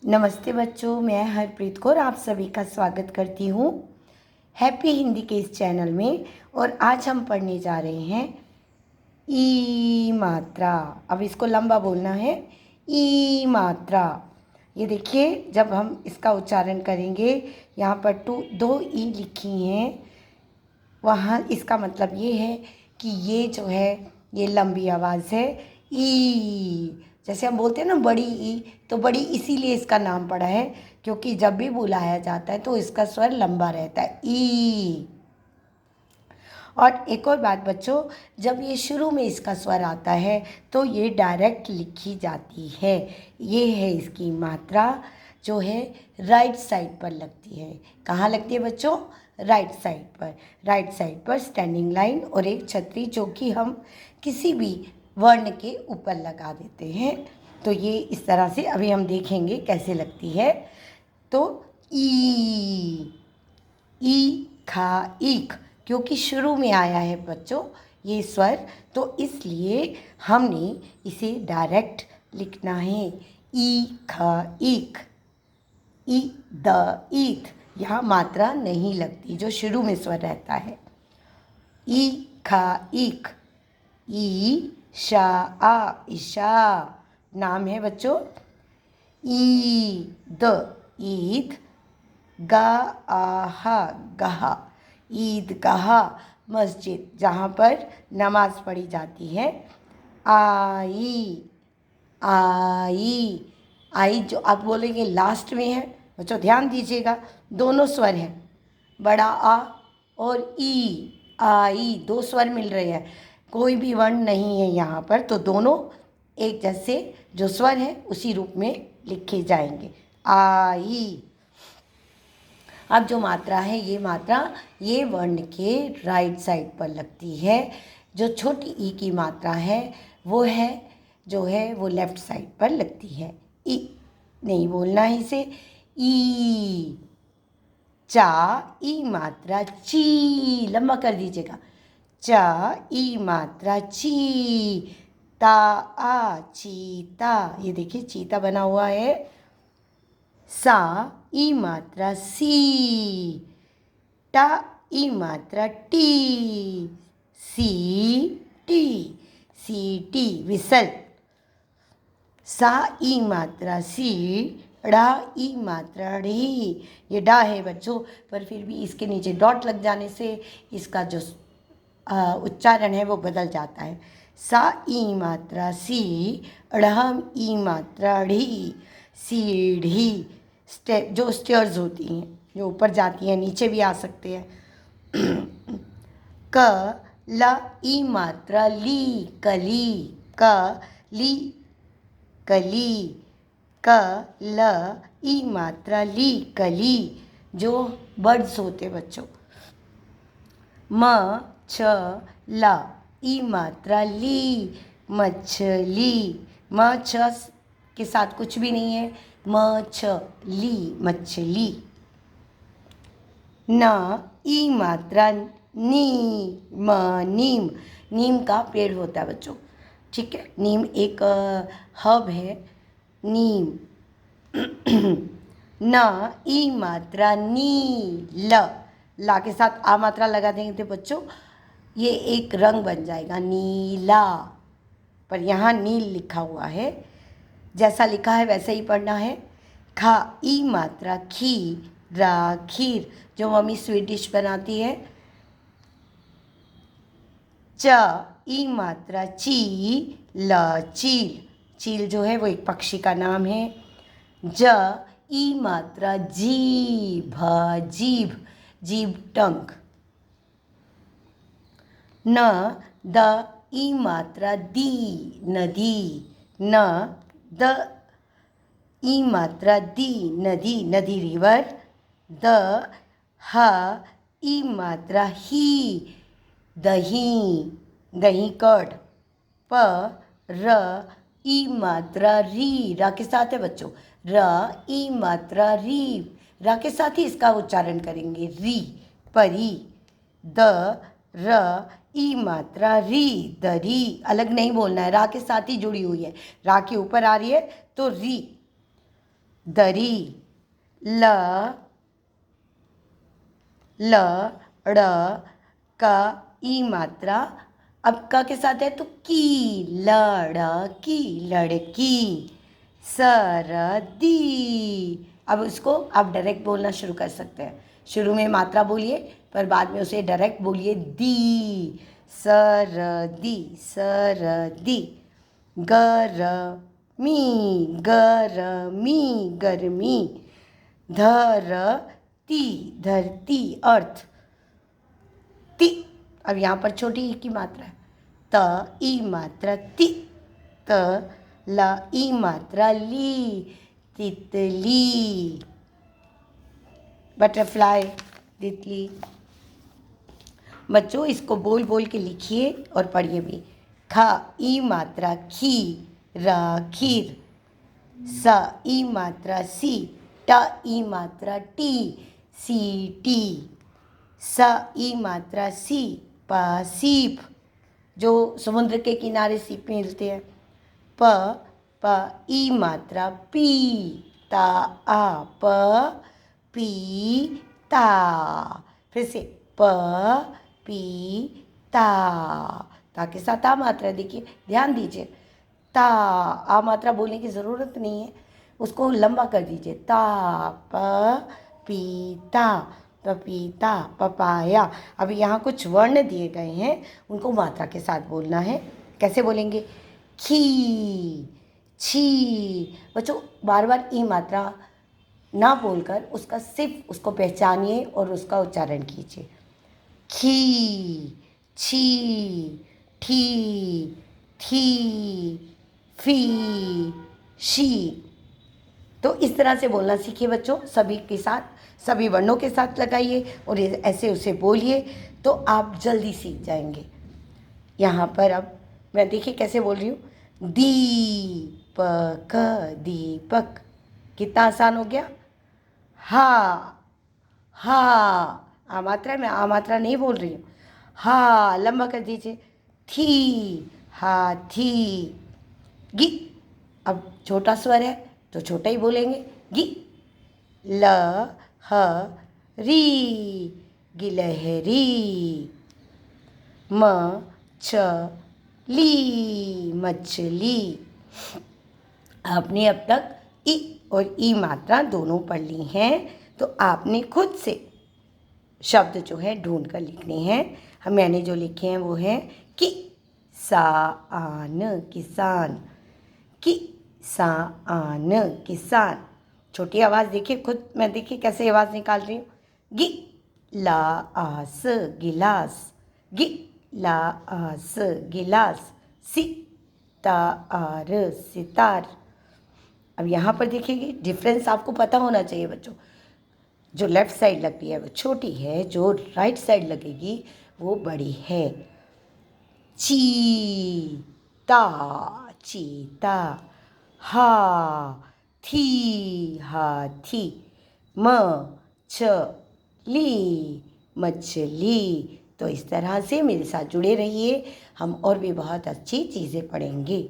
नमस्ते बच्चों, मैं हरप्रीत कौर आप सभी का स्वागत करती हूँ हैप्पी हिंदी के इस चैनल में। और आज हम पढ़ने जा रहे हैं ई मात्रा। अब इसको लंबा बोलना है, ई मात्रा। ये देखिए, जब हम इसका उच्चारण करेंगे, यहाँ पर दो ई लिखी हैं, वहाँ इसका मतलब ये है कि ये जो है ये लंबी आवाज़ है। ई, जैसे हम बोलते हैं ना बड़ी ई, तो बड़ी इसीलिए इसका नाम पड़ा है क्योंकि जब भी बुलाया जाता है तो इसका स्वर लंबा रहता है, ई। और एक और बात बच्चों, जब ये शुरू में इसका स्वर आता है तो ये डायरेक्ट लिखी जाती है। ये है इसकी मात्रा जो है राइट साइड पर लगती है। कहाँ लगती है बच्चों? राइट साइड पर। राइट साइड पर स्टैंडिंग लाइन और एक छतरी जो कि हम किसी भी वर्ण के ऊपर लगा देते हैं। तो ये इस तरह से अभी हम देखेंगे कैसे लगती है। तो ई, ई खा ईख, क्योंकि शुरू में आया है बच्चों ये स्वर, तो इसलिए हमने इसे डायरेक्ट लिखना है। ई ख ईख, ई द ईथ, यहाँ मात्रा नहीं लगती जो शुरू में स्वर रहता है। ई ख ईख, ई शा आ, ईशा नाम है बच्चों। ईद, ईद, गा आहा, गहा, ईदगाह मस्जिद जहाँ पर नमाज पढ़ी जाती है। आई, आई, आई जो आप बोलेंगे लास्ट में है बच्चों, ध्यान दीजिएगा, दोनों स्वर हैं, बड़ा आ और ई, आई, दो स्वर मिल रहे हैं, कोई भी वर्ण नहीं है यहाँ पर, तो दोनों एक जैसे जो स्वर है उसी रूप में लिखे जाएंगे। आई। अब जो मात्रा है ये मात्रा ये वर्ण के राइट साइड पर लगती है। जो छोटी ई की मात्रा है वो है जो है वो लेफ्ट साइड पर लगती है। ई नहीं बोलना है इसे। ई, चा ई मात्रा ची, लंबा कर दीजिएगा। चा ई मात्रा ची, ता आ चीता, ये देखिए चीता बना हुआ है। सा ई मात्रा सी, टा ई मात्रा टी, सी टी, सी टी विसल। सा ई मात्रा सी, ड़ा ई मात्रा ढ़ी, ये डा है बच्चों, पर फिर भी इसके नीचे डॉट लग जाने से इसका जो उच्चारण है वो बदल जाता है। सा ई मात्रा सी, ढ़म ई मात्रा ढ़ी, सीढ़ी। जो स्टेयर्स होती हैं जो ऊपर जाती हैं, नीचे भी आ सकते हैं। क ल ई मात्रा ली, कली, क ली कली, क ल ई मात्रा ली, कली, जो बर्ड्स होते बच्चों। म छ ला ई मात्रा ली, मछली, म छ के साथ कुछ भी नहीं है, म छ ली, मछली। न ई मात्रा नी, म नीम, नीम का पेड़ होता है बच्चों, ठीक है, नीम एक हर्ब है, नीम। न ई मात्रा नी, ल, ला के साथ आ मात्रा लगा देंगे तो बच्चों ये एक रंग बन जाएगा नीला, पर यहाँ नील लिखा हुआ है, जैसा लिखा है वैसे ही पढ़ना है। खा ई मात्रा खी, रा खीर, जो मम्मी स्वीट डिश बनाती है। च ई मात्रा ची, ल चील, चील जो है वो एक पक्षी का नाम है। ज ई मात्रा जीभ, जीभ, जीभ टंग। न द ई मात्रा दी, नदी, न द ई मात्रा दी, नदी, नदी रिवर। द ह ई मात्रा ही, दही, दही कर्ड। प र ई मात्रा री, रा के साथ है बच्चों, र ई मात्रा री, रा के साथ ही इसका उच्चारण करेंगे, री, परी। द र ई मात्रा री, दरी, अलग नहीं बोलना है, रा के साथ ही जुड़ी हुई है, रा के ऊपर आ रही है तो री। दरी, ल ल ड़ का ई मात्रा, अब का के साथ है तो की, लड़की, लड़की, सरदी। अब उसको आप डायरेक्ट बोलना शुरू कर सकते हैं। शुरू में मात्रा बोलिए पर बाद में उसे डायरेक्ट बोलिए, दी, सरदी, सरदी, गरमी, गरमी, गर्मी, धरती, धरती, अर्थ, ति, अब यहाँ पर छोटी ई की मात्रा है, त ई मात्रा ति, त ल ई मात्रा ली, तितली, बटरफ्लाई, तितली। बच्चों इसको बोल बोल के लिखिए और पढ़िए भी। ख ई मात्रा खी, र खीर, स ई मात्रा सी, ट ई मात्रा टी, सीटी, स ई मात्रा सी, प सीप, जो समुद्र के किनारे सीप मिलते हैं। प ई मात्रा पी, ता आ, प पी ता, फिर से प पी ता के साथ आ मात्रा, देखिए ध्यान दीजिए, ता आ मात्रा बोलने की ज़रूरत नहीं है, उसको लंबा कर दीजिए, ता प पीता, पपीता, पपाया। अभी यहाँ कुछ वर्ण दिए गए हैं, उनको मात्रा के साथ बोलना है। कैसे बोलेंगे? खी, छी। बच्चों बार बार ई मात्रा ना बोलकर उसका सिर्फ उसको पहचानिए और उसका उच्चारण कीजिए। खी, छी, ठी, थी, फी, शी। तो इस तरह से बोलना सीखिए बच्चों, सभी के साथ, सभी वर्णों के साथ लगाइए और ऐसे उसे बोलिए तो आप जल्दी सीख जाएंगे। यहाँ पर अब मैं देखिए कैसे बोल रही हूँ, दीपक, दीपक, कितना आसान हो गया। हा, हा, आ मात्रा, मैं आ मात्रा नहीं बोल रही हूँ, हा लंबा कर दीजिए, थी, हाथी, गी, अब छोटा स्वर है तो छोटा ही बोलेंगे, गी, ल ह री, गिलहरी, म छ ली, मछली। आपने अब तक ई और ई मात्रा दोनों पढ़ ली हैं, तो आपने खुद से शब्द जो है ढूंढ कर लिखने हैं। मैंने जो लिखे हैं वो हैं कि सा-आन, किसान, कि सा-आन, किसान। छोटी आवाज़ देखिए खुद, मैं देखिए कैसे आवाज़ निकाल रही हूँ, गी ला आस, गिलास, गी ला आस, गिलास, सी ता आर, सितार। अब यहाँ पर देखिए डिफरेंस आपको पता होना चाहिए बच्चों, जो लेफ़्ट साइड लगती है वो छोटी है, जो राइट साइड लगेगी वो बड़ी है। चीता, चीता, हाथी, हाथी, मछली, मछली। तो इस तरह से मेरे साथ जुड़े रहिए, हम और भी बहुत अच्छी चीज़ें पढ़ेंगे।